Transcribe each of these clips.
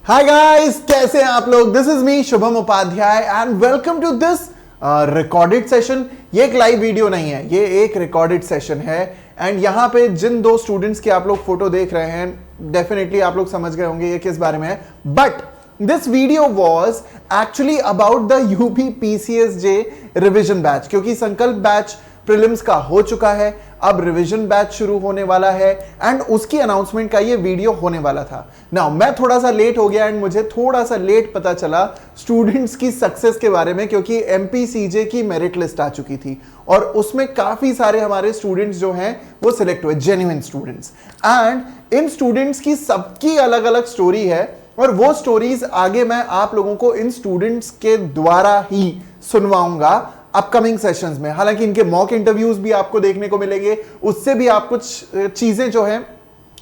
Hi guys, कैसे हैं आप लोग। This is me Shubham Upadhyay and welcome to this recorded session. ये एक लाइव वीडियो नहीं है, ये एक रिकॉर्डेड सेशन है। एंड यहाँ पे जिन दो स्टूडेंट्स की आप लोग फोटो देख रहे हैं, डेफिनेटली आप लोग समझ गए होंगे ये किस बारे में है। But this video was actually about the UP PCSJ revision batch, क्योंकि संकल्प बैच प्रीलिम्स का हो चुका है, अब रिवीजन बैच शुरू होने वाला है एंड उसकी अनाउंसमेंट का ये वीडियो होने वाला था। नाउ मैं थोड़ा सा लेट हो गया एंड मुझे थोड़ा सा लेट पता चला स्टूडेंट्स की सक्सेस के बारे में, क्योंकि एमपीसीजे की मेरिट लिस्ट आ चुकी थी और उसमें काफी सारे हमारे स्टूडेंट्स जो हैं वो सिलेक्ट हुए, genuine students. And in students की सबकी अलग अलग स्टोरी है और वो स्टोरीज आगे मैं आप लोगों को इन स्टूडेंट्स के द्वारा ही सुनवाऊंगा अपकमिंग सेशंस में। हालांकि इनके मॉक इंटरव्यूज भी आपको देखने को मिलेंगे, उससे भी आप कुछ चीजें जो हैं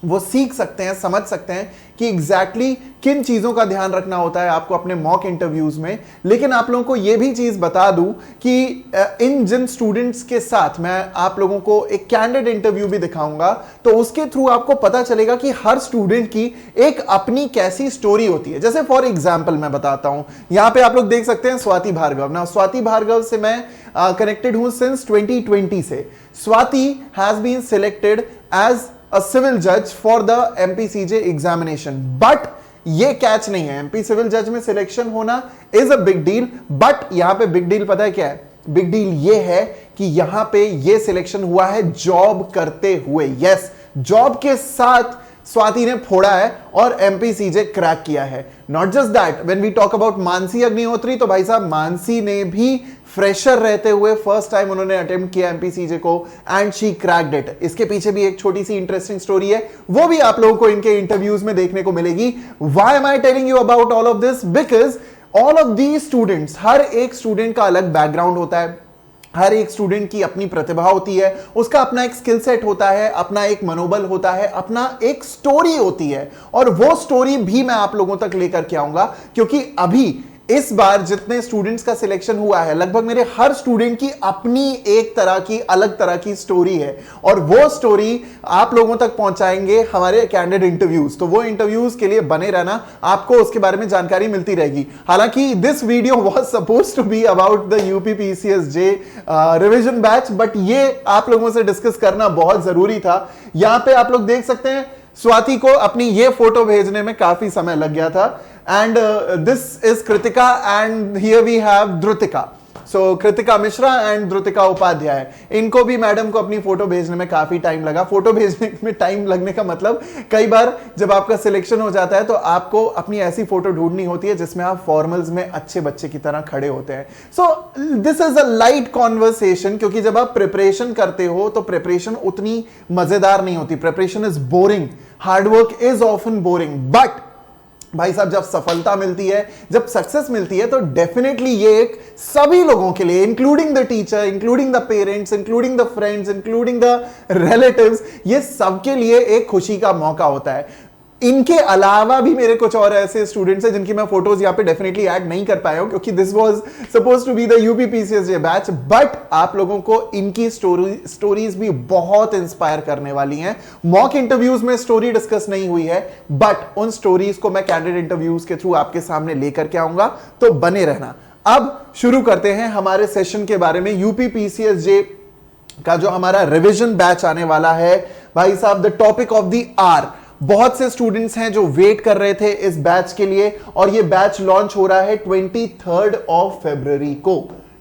वो सीख सकते हैं, समझ सकते हैं कि एग्जैक्टली किन चीजों का ध्यान रखना होता है आपको अपने मॉक इंटरव्यूज में। लेकिन आप लोगों को यह भी चीज बता दूं कि इन जिन स्टूडेंट्स के साथ मैं आप लोगों को एक कैंडिड इंटरव्यू भी दिखाऊंगा, तो उसके थ्रू आपको पता चलेगा कि हर स्टूडेंट की एक अपनी कैसी स्टोरी होती है। जैसे फॉर एग्जाम्पल मैं बताता हूं, यहां पे आप लोग देख सकते हैं स्वाति भार्गव। ना स्वाति भार्गव से मैं कनेक्टेड हूं सिंस 2020 से। Swati has been selected as a civil judge for the MPCJ examination, but ये कैच नहीं है। MP सिविल जज में सिलेक्शन होना is a big deal, but यहां पे बिग डील पता है क्या है? बिग डील ये है कि यहां पे ये सिलेक्शन हुआ है जॉब करते हुए। यस, जॉब के साथ स्वाति ने फोड़ा है और एमपीसीजे क्रैक किया है। Not just that, when we talk about Mansi Agnihotri, तो भाई साहब मानसी ने भी फ्रेशर रहते हुए फर्स्ट टाइम उन्होंने अटेम्प्ट किया एमपीसीजे को एंड शी क्रैक्ड इट। इसके पीछे भी एक छोटी सी इंटरेस्टिंग स्टोरी है, वो भी आप लोगों को इनके इंटरव्यूज में देखने को मिलेगी। Why am I telling you about all of this? Because all of these students, हर एक स्टूडेंट का अलग बैकग्राउंड होता है, हर एक स्टूडेंट की अपनी प्रतिभा होती है, उसका अपना एक स्किल सेट होता है, अपना एक मनोबल होता है, अपना एक स्टोरी होती है। और वो स्टोरी भी मैं आप लोगों तक लेकर के आऊंगा, क्योंकि अभी इस बार जितने स्टूडेंट्स का सिलेक्शन हुआ है, लगभग मेरे हर स्टूडेंट की अपनी एक तरह की अलग तरह की स्टोरी है और वो स्टोरी आप लोगों तक पहुंचाएंगे हमारे कैंडिड इंटरव्यूज। तो वो इंटरव्यूज के लिए बने रहना, आपको उसके बारे में जानकारी मिलती रहेगी। हालांकि this video was suppose to be about the UP PCSJ revision batch, but ये आप लोगों से डिस्कस करना बहुत जरूरी था। यहां पे आप लोग देख सकते हैं स्वाति को अपनी ये फोटो भेजने में काफी समय लग गया था। And this is Kritika and here we have Dhrutika. So Kritika Mishra and Dhrutika Upadhyay, इनको भी मैडम को अपनी फोटो भेजने में काफी टाइम लगा। फोटो भेजने में टाइम लगने का मतलब, कई बार जब आपका सिलेक्शन हो जाता है तो आपको अपनी ऐसी फोटो ढूंढनी होती है जिसमें आप फॉर्मल्स में अच्छे बच्चे की तरह खड़े होते हैं। So this is a light conversation, क्योंकि जब आप प्रिपरेशन करते हो तो प्रिपरेशन उतनी मजेदार नहीं होती। Preparation is boring, hard work is often boring, but भाई साहब जब सफलता मिलती है, जब सक्सेस मिलती है, तो डेफिनेटली ये एक सभी लोगों के लिए, including the teacher, including the parents, including the friends, including the relatives, ये सबके लिए एक खुशी का मौका होता है। इनके अलावा भी मेरे कुछ और ऐसे स्टूडेंट्स हैं जिनकी मैं फोटोज यहां पे डेफिनेटली ऐड नहीं कर पाया हूं, क्योंकि this was suppose to be the UP PCSJ batch, but आप लोगों को इनकी स्टोरीज भी बहुत इंस्पायर करने वाली हैं। मॉक इंटरव्यूज में स्टोरी डिस्कस नहीं हुई है, बट उन स्टोरीज को मैं कैंडिड इंटरव्यूज के थ्रू आपके सामने लेकर के आऊंगा, तो बने रहना। अब शुरू करते हैं हमारे सेशन के बारे में। यूपी पीसीएसजे का जो हमारा रिविजन बैच आने वाला है, भाई साहब the topic of the hour. बहुत से स्टूडेंट्स हैं जो वेट कर रहे थे इस बैच के लिए, और ये बैच लॉन्च हो रहा है 23 फरवरी को।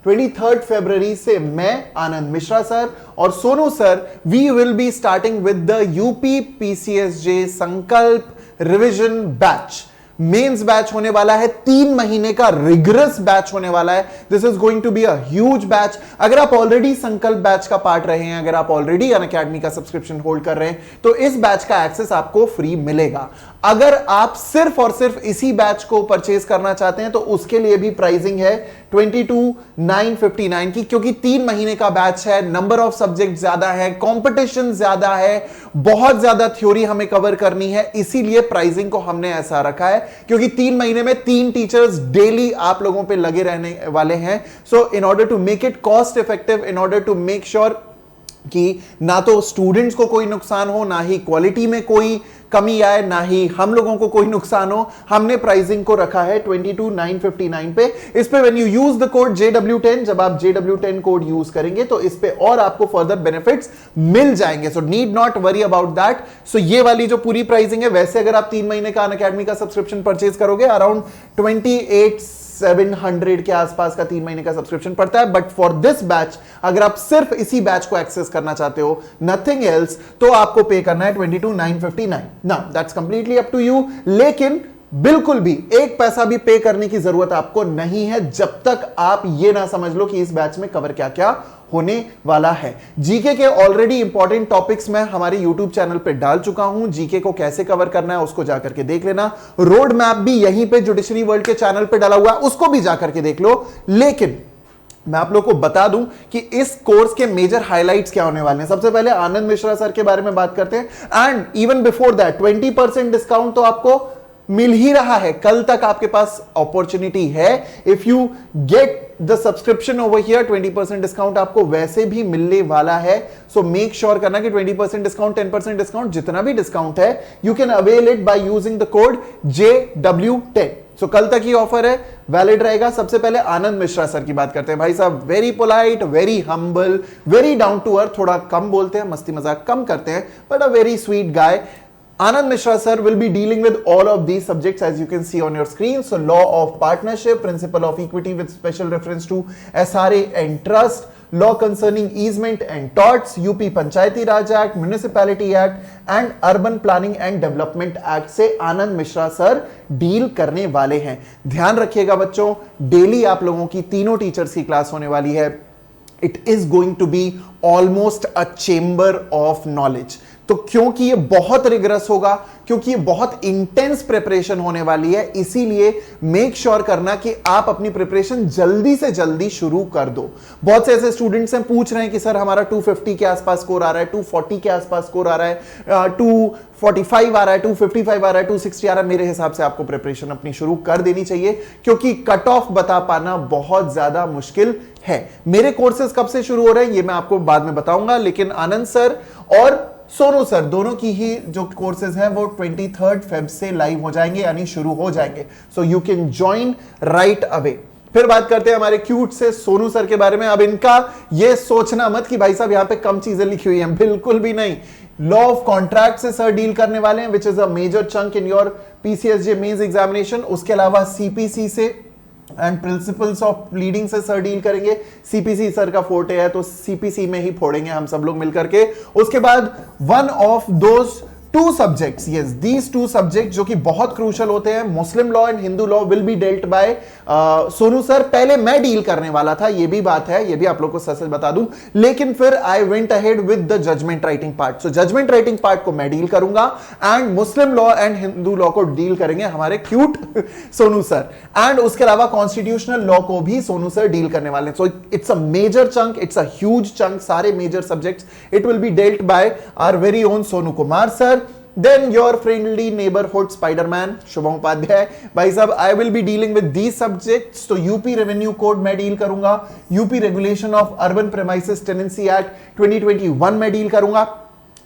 23 फरवरी से मैं, आनंद मिश्रा सर और Sonu sir, we will be starting with the UP PCSJ Sankalp revision batch. Mains batch होने वाला है, 3 महीने का रिगरस बैच होने वाला है। This is going to be a huge batch. अगर आप ऑलरेडी संकल्प बैच का पार्ट रहे हैं, अगर आप ऑलरेडी अनअकैडमी का सब्सक्रिप्शन होल्ड कर रहे हैं, तो इस बैच का एक्सेस आपको फ्री मिलेगा। अगर आप सिर्फ और सिर्फ इसी बैच को परचेज करना चाहते हैं, तो उसके लिए भी प्राइसिंग है 22,959 की, क्योंकि 3 महीने का बैच है, नंबर ऑफ सब्जेक्ट ज्यादा है, कंपटीशन ज्यादा है, बहुत ज्यादा थ्योरी हमें कवर करनी है, इसीलिए प्राइसिंग को हमने ऐसा रखा है, क्योंकि 3 महीने में 3 टीचर्स डेली आप लोगों पे लगे रहने वाले हैं। So in order to make it cost effective, in order to make sure कि ना तो स्टूडेंट्स को कोई नुकसान हो, ना ही क्वालिटी में कोई कमी आए ना ही हम लोगों को कोई नुकसान हो, हमने प्राइसिंग को रखा है 22,959 पे। इस पे when you use the code JW10, जब आप JW10 कोड यूज करेंगे तो इस पे और आपको फर्दर बेनिफिट्स मिल जाएंगे। So need not worry about that. So ये वाली जो पूरी प्राइसिंग है, वैसे अगर आप 3 महीने का अनअकैडमी का सब्सक्रिप्शन परचेज करोगे अराउंड 28,700 के आसपास का 3 महीने का सब्सक्रिप्शन पड़ता है। बट फॉर दिस बैच, अगर आप सिर्फ इसी बैच को एक्सेस करना चाहते हो, नथिंग एल्स, तो आपको पे करना है 22,959। Now that's completely up to you. लेकिन बिल्कुल भी एक पैसा भी पे करने की जरूरत आपको नहीं है जब तक आप ये ना समझ लो कि इस बैच में कवर क्या क्या होने वाला है। जीके के ऑलरेडी इंपॉर्टेंट टॉपिक्स मैं हमारे YouTube चैनल पे डाल चुका हूं। जीके को कैसे कवर करना है उसको जाकर के देख लेना। रोड मैप भी यहीं पे जुडिशरी वर्ल्ड के चैनल पे डाला हुआ है, उसको भी जाकर के देख लो। लेकिन मैं आप लोग को बता दूं कि इस कोर्स के मेजर हाइलाइट्स क्या होने वाले हैं। सबसे पहले आनंद मिश्रा सर के बारे में बात करते हैं। And even before that 20% discount तो आपको मिल ही रहा है। कल तक आपके पास अपॉर्चुनिटी है। If you get the subscription over here, 20% discount आपको वैसे भी मिलने वाला है। सो मेक श्योर करना कि 20% डिस्काउंट, 10% डिस्काउंट, जितना भी डिस्काउंट है, you can avail it by using the code JW10। सो कल तक ही ऑफर है, वैलिड रहेगा। सबसे पहले आनंद मिश्रा सर की बात करते हैं। भाई साहब very polite, very humble, very down to earth, थोड़ा कम बोलते हैं, मस्ती मजाक कम करते हैं, but a very sweet guy. Anand Mishra sir will be dealing with all of these subjects as you can see on your screen. So law of partnership, principle of equity with special reference to SRA and trust, law concerning easement and torts, UP Panchayati Raj Act, Municipality Act and Urban Planning and Development Act से आनंद Mishra sir deal करने वाले हैं। ध्यान रखिएगा बच्चों, daily आप लोगों की तीनों टीचर्स की क्लास होने वाली है। It is going to be almost a chamber of knowledge. तो क्योंकि ये बहुत रिगरस होगा, क्योंकि ये बहुत इंटेंस प्रिपरेशन होने वाली है, इसीलिए मेक श्योर करना कि आप अपनी प्रिपरेशन जल्दी से जल्दी शुरू कर दो। बहुत से ऐसे स्टूडेंट्स हैं पूछ रहे हैं कि सर हमारा 250 के आसपास स्कोर आ रहा है, 240 के आसपास स्कोर आ रहा है, 245 आ रहा है, 255 आ रहा है, 260 आ रहा है। मेरे हिसाब से आपको प्रिपरेशन अपनी शुरू कर देनी चाहिए, क्योंकि कट ऑफ बता पाना बहुत ज्यादा मुश्किल है। मेरे कोर्सेज कब से शुरू हो रहे हैं ये मैं आपको बाद में बताऊंगा, लेकिन आनंद सर और सोनू सर दोनों की ही जो कोर्सेज हैं वो 23 फेब से लाइव हो जाएंगे, यानी शुरू हो जाएंगे। So you can join right away. फिर बात करते हैं हमारे क्यूट से सोनू सर के बारे में। अब इनका ये सोचना मत कि भाई साहब यहां पे कम चीजें लिखी हुई हैं, बिल्कुल भी नहीं। लॉ ऑफ कॉन्ट्रैक्ट से सर डील करने वाले हैं, which is a major chunk in your PCSJ mains examination. उसके अलावा CPC से एंड प्रिंसिपल्स ऑफ लीडिंग से सर डील करेंगे। CPC सर का फोर्टे है, तो CPC में ही फोड़ेंगे हम सब लोग मिलकर के। उसके बाद one of those 2 subjects, yes these 2 subject जो कि बहुत क्रूशल होते हैं, Muslim law and Hindu law will be dealt by Sonu sir. पहले मैं डील करने वाला था, ये भी बात है, ये भी आप लोग को सच बता दूं, लेकिन फिर I went ahead with the judgment writing part. So judgment writing part को मैं डील करूंगा and Muslim law and Hindu law को डील करेंगे हमारे क्यूट सोनू सर। एंड उसके अलावा कॉन्स्टिट्यूशनल लॉ को भी सोनू सर डील करने वाले हैं। So it's a major chunk, it's a huge chunk, सारे major subjects it will be dealt by our very own Sonu Kumar sir. Then your friendly neighborhood Spider-Man Shubham Upadhyay. भाई साहब I will be dealing with these subjects। तो UP revenue code मैं deal करूंगा, UP regulation of urban premises tenancy act 2021 में deal करूंगा।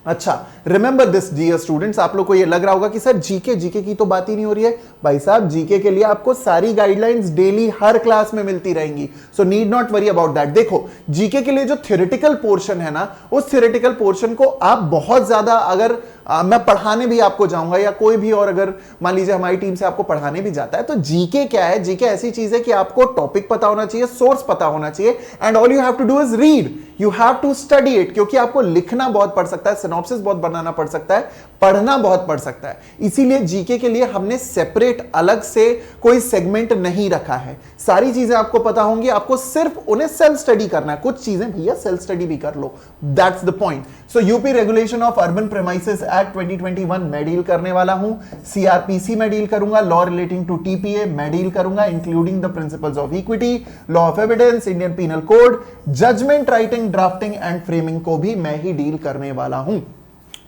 अच्छा, remember this dear students, आप लोग को ये लग रहा होगा कि सर जीके की तो बात ही नहीं हो रही है। भाई साहब जीके के लिए आपको सारी गाइडलाइंस डेली हर क्लास में मिलती रहेंगी, सो need not worry about that. देखो जीके के लिए जो थ्योरेटिकल पोर्शन है ना, उस थ्योरेटिकल पोर्शन को आप बहुत ज्यादा अगर मैं पढ़ाने भी आपको जाऊंगा या कोई भी और अगर मान लीजिए हमारी टीम से आपको पढ़ाने भी जाता है, तो जीके क्या है, जीके ऐसी चीज है कि आपको टॉपिक पता होना चाहिए, सोर्स पता होना चाहिए, and all you have to do is read, you have to study it. क्योंकि आपको लिखना बहुत पड़ सकता है, सिनॉप्सिस बहुत बनाना पड़ सकता है, पढ़ना बहुत पड़ सकता है। इसीलिए जीके के लिए हमने सेपरेट अलग से कोई सेगमेंट नहीं रखा है। सारी चीजें आपको पता होंगी, आपको सिर्फ उन्हें सेल्फ स्टडी करना है। कुछ चीजें भैया सेल्फ स्टडी भी कर लो, that's the point. So UP regulation of urban premises act 2021 मैं डील करने वाला हूं, CRPC में डील करूंगा, लॉ रिलेटिंग टू TPA मैं डील करूंगा, including the principles of equity, law of evidence, Indian penal code, judgment writing, drafting and framing को भी मैं ही डील करने वाला हूं।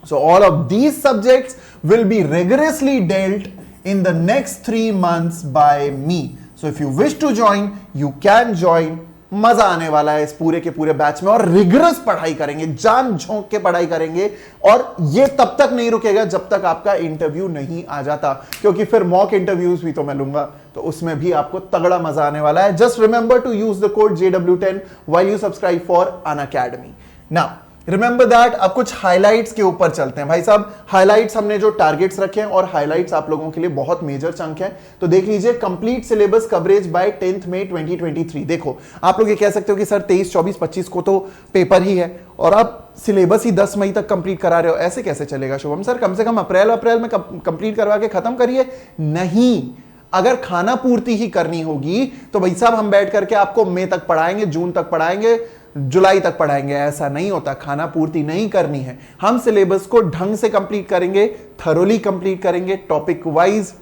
So all of these subjects will be rigorously dealt in the next 3 months by me. So if you wish to join, you can join मजा आने वाला है इस पूरे के पूरे बैच में, और रिगरस पढ़ाई करेंगे, जान झोंक के पढ़ाई करेंगे, और ये तब तक नहीं रुकेगा जब तक आपका इंटरव्यू नहीं आ जाता, क्योंकि फिर मॉक इंटरव्यूज भी तो मैं लूंगा, तो उसमें भी आपको तगड़ा मजा आने वाला है। Just remember to use the code JW10 while you subscribe for Unacademy. Now remember that. अब कुछ हाइलाइट्स के ऊपर चलते हैं भाई साहब। हाइलाइट्स हमने जो टारगेट्स रखे हैं, और हाइलाइट्स आप लोगों के लिए बहुत मेजर चंक है, तो देख लीजिए। Complete syllabus coverage by 10th May 2023। देखो आप लोग ये कह सकते हो कि सर 23, 24, 25 को तो पेपर ही है और आप सिलेबस ही 10 मई तक कंप्लीट करा रहे हो, ऐसे कैसे चलेगा शुभम सर? कम से कम अप्रैल में कंप्लीट करवा के खत्म करिए। नहीं, अगर खाना पूर्ति ही करनी होगी तो भाई साहब हम बैठ करके आपको मई तक पढ़ाएंगे, जून तक पढ़ाएंगे, जुलाई तक पढ़ाएंगे, ऐसा नहीं होता। खाना पूर्ति नहीं करनी है, हम सिलेबस को ढंग से कंप्लीट करेंगे, थरोली कंप्लीट करेंगे, topic wise,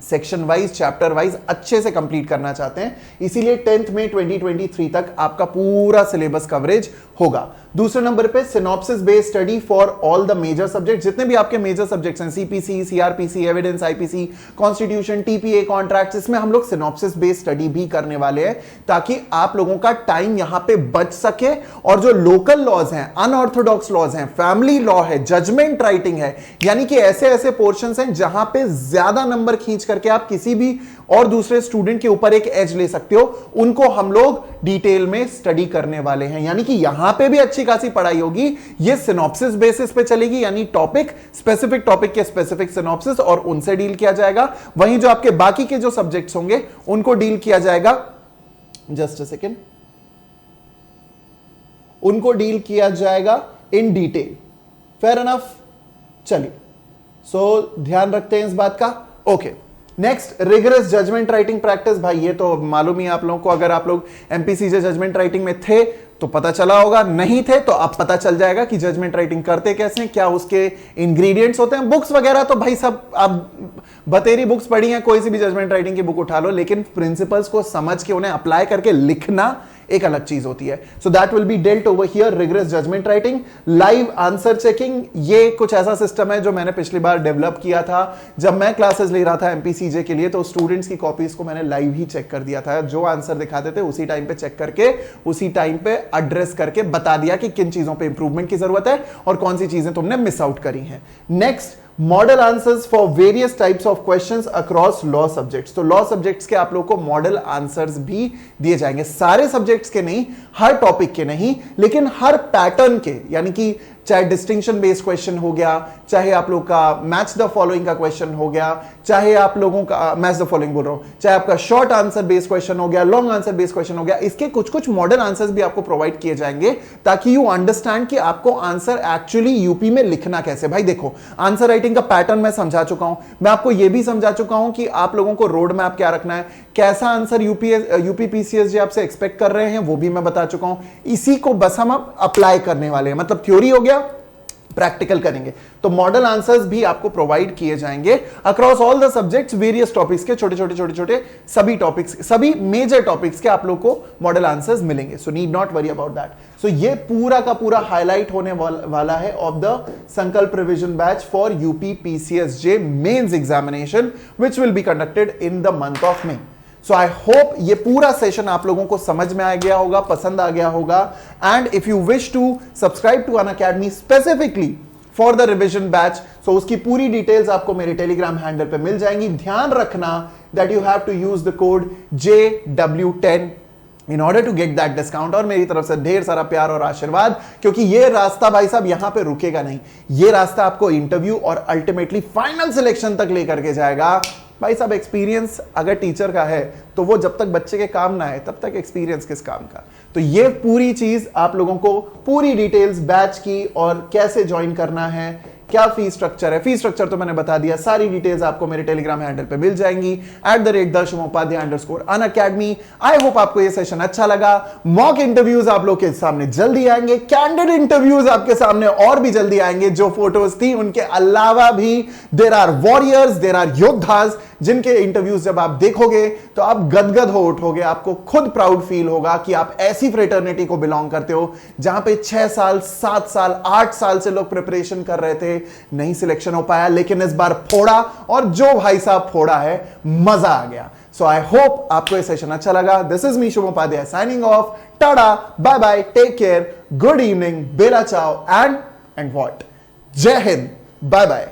section wise, chapter wise अच्छे से कंप्लीट करना चाहते हैं, इसीलिए 10th मई 2023 तक आपका पूरा सिलेबस कवरेज होगा। दूसरे नंबर पे synopsis based study for all the major subject, जितने भी आपके मेजर सब्जेक्ट्स हैं, CPC, CRPC, evidence, IPC, constitution, TPA, contracts, इसमें हम लोग सिनॉप्सिस बेस्ड स्टडी भी करने वाले हैं, ताकि आप लोगों का टाइम यहां पे बच सके, और जो लोकल लॉज हैं, अनऑर्थोडॉक्स लॉज हैं, फैमिली लॉ है, जजमेंट राइटिंग है, यानी कि ऐसे ऐसे पोर्शंस हैं जहां पे ज्यादा नंबर खींच करके आप किसी भी और दूसरे स्टूडेंट के ऊपर एक एज ले सकते हो, उनको हम लोग डिटेल में स्टडी करने वाले हैं। यानी कि यहां पे भी अच्छी खासी पढ़ाई होगी, ये सिनॉप्सिस बेसिस पे चलेगी, यानी टॉपिक स्पेसिफिक टॉपिक के स्पेसिफिक सिनॉप्सिस, और उनसे डील किया जाएगा। वहीं जो आपके बाकी के जो सब्जेक्ट्स होंगे उनको डील किया जाएगा, जस्ट अ सेकेंड, उनको डील किया जाएगा इन डिटेल। Fair enough? चलिए, सो ध्यान रखते हैं इस बात का। Okay, next, rigorous judgment writing practice. भाई ये तो मालूम ही आप लोगों को, अगर आप लोग एमपीसीजे जजमेंट राइटिंग में थे तो पता चला होगा, नहीं थे तो अब पता चल जाएगा कि जजमेंट राइटिंग करते कैसे हैं, क्या उसके इंग्रेडिएंट्स होते हैं। बुक्स वगैरह तो भाई सब आप बतेरी बुक्स पढ़ी हैं, कोई सी भी जजमेंट राइटिंग की बुक उठा लो, लेकिन प्रिंसिपल्स को समझ के उन्हें अप्लाई करके लिखना एक अलग चीज होती है। So that will be dealt over here. Rigorous judgment writing, live answer checking, ये कुछ ऐसा सिस्टम है जो मैंने पिछली बार डेवलप किया था जब मैं क्लासेस ले रहा था एमपीसीजे के लिए, तो स्टूडेंट्स की कॉपीज को मैंने लाइव ही चेक कर दिया था। जो आंसर दिखाते थे उसी टाइम पे चेक करके, उसी टाइम पे एड्रेस करके बता दिया कि किन चीजों पे इंप्रूवमेंट की जरूरत है और कौन सी चीजें तुमने मिस आउट करी हैं। Next, model answers for various types of questions across law subjects. तो लॉ सब्जेक्ट्स के आप लोग को मॉडल आंसर्स भी दिए जाएंगे, सारे सब्जेक्ट्स के नहीं, हर टॉपिक के नहीं, लेकिन हर पैटर्न के, यानी कि चाहे डिस्टिंक्शन बेस्ड क्वेश्चन हो गया, चाहे आप लोग का मैच द फॉलोइंग का क्वेश्चन हो गया, चाहे आप लोगों का मैच द फॉलोइंग बोल रहा हूं, चाहे आपका शॉर्ट आंसर बेस्ड क्वेश्चन हो गया, लॉन्ग आंसर बेस्ड क्वेश्चन हो गया, इसके कुछ कुछ मॉडल आंसर्स भी आपको प्रोवाइड किए जाएंगे, ताकि यू अंडरस्टैंड कि आपको आंसर एक्चुअली यूपी में लिखना कैसे। भाई देखो, आंसर राइटिंग का पैटर्न मैं समझा चुका हूं, मैं आपको यह भी समझा चुका हूं कि आप लोगों को रोड मैप क्या रखना है, कैसा आंसर यूपी पीसीएसजे आपसे एक्सपेक्ट कर रहे हैं वो भी मैं बता चुका हूं। इसी को बस हम अब अप्लाई करने वाले हैं, मतलब थ्योरी हो गया, प्रैक्टिकल करेंगे। तो मॉडल आंसर्स भी आपको प्रोवाइड किए जाएंगे across all the subjects, various topics के, छोटे छोटे सभी टॉपिक्स, सभी मेजर टॉपिक्स के आप लोग को मॉडल आंसर्स मिलेंगे। So need not worry about that. So ये पूरा का पूरा हाईलाइट होने वाला है of the Sankalp revision batch for UP PCSJ mains examination which will be conducted in the month of May. So I hope ये पूरा सेशन आप लोगों को समझ में आ गया होगा, पसंद आ गया होगा। And if you wish to subscribe to Unacademy specifically for the revision batch, so उसकी पूरी डिटेल्स आपको मेरे टेलीग्राम हैंडल पे मिल जाएंगी। ध्यान रखना that you have to use the code JW10 in order to get that discount। और मेरी तरफ से ढेर सारा प्यार और आशीर्वाद, क्योंकि ये रास्ता भाई साहब यहां पे रुकेगा नहीं, ये रास्ता आपको इंटरव्यू और अल्टीमेटली फाइनल सिलेक्शन तक लेकर के जाएगा। भाई साहब एक्सपीरियंस अगर टीचर का है तो वो जब तक बच्चे के काम ना आए तब तक एक्सपीरियंस किस काम का। तो ये पूरी चीज आप लोगों को, पूरी डिटेल्स बैच की और कैसे ज्वाइन करना है, क्या फी स्ट्रक्चर है, फी स्ट्रक्चर तो मैंने बता दिया, सारी डिटेल्स आपको मेरे टेलीग्राम हैंडल पे मिल जाएंगी @शुभमोपाध्याय_अनअकैडमी। आई होप आपको ये सेशन अच्छा लगा। मॉक इंटरव्यूज आप लोग के सामने जल्दी आएंगे, कैंडिड इंटरव्यूज आपके सामने और भी जल्दी आएंगे। जो फोटोज थी उनके अलावा भी there are warriors, there are योद्धास, जिनके इंटरव्यूज जब आप देखोगे तो आप गदगद हो उठोगे, आपको खुद प्राउड फील होगा कि आप ऐसी फ्रेटर्निटी को बिलोंग करते हो जहां पे 6 साल 7 साल 8 साल से लोग प्रिपरेशन कर रहे थे, नहीं सिलेक्शन हो पाया, लेकिन इस बार फोड़ा, और जो भाई साहब फोड़ा है मजा आ गया। सो आई होप आपको ये सेशन अच्छा लगा. This is me Shubham Upadhyay signing off. Tata, bye bye, take care, good evening, bella ciao and what. जय हिंद, बाय बाय.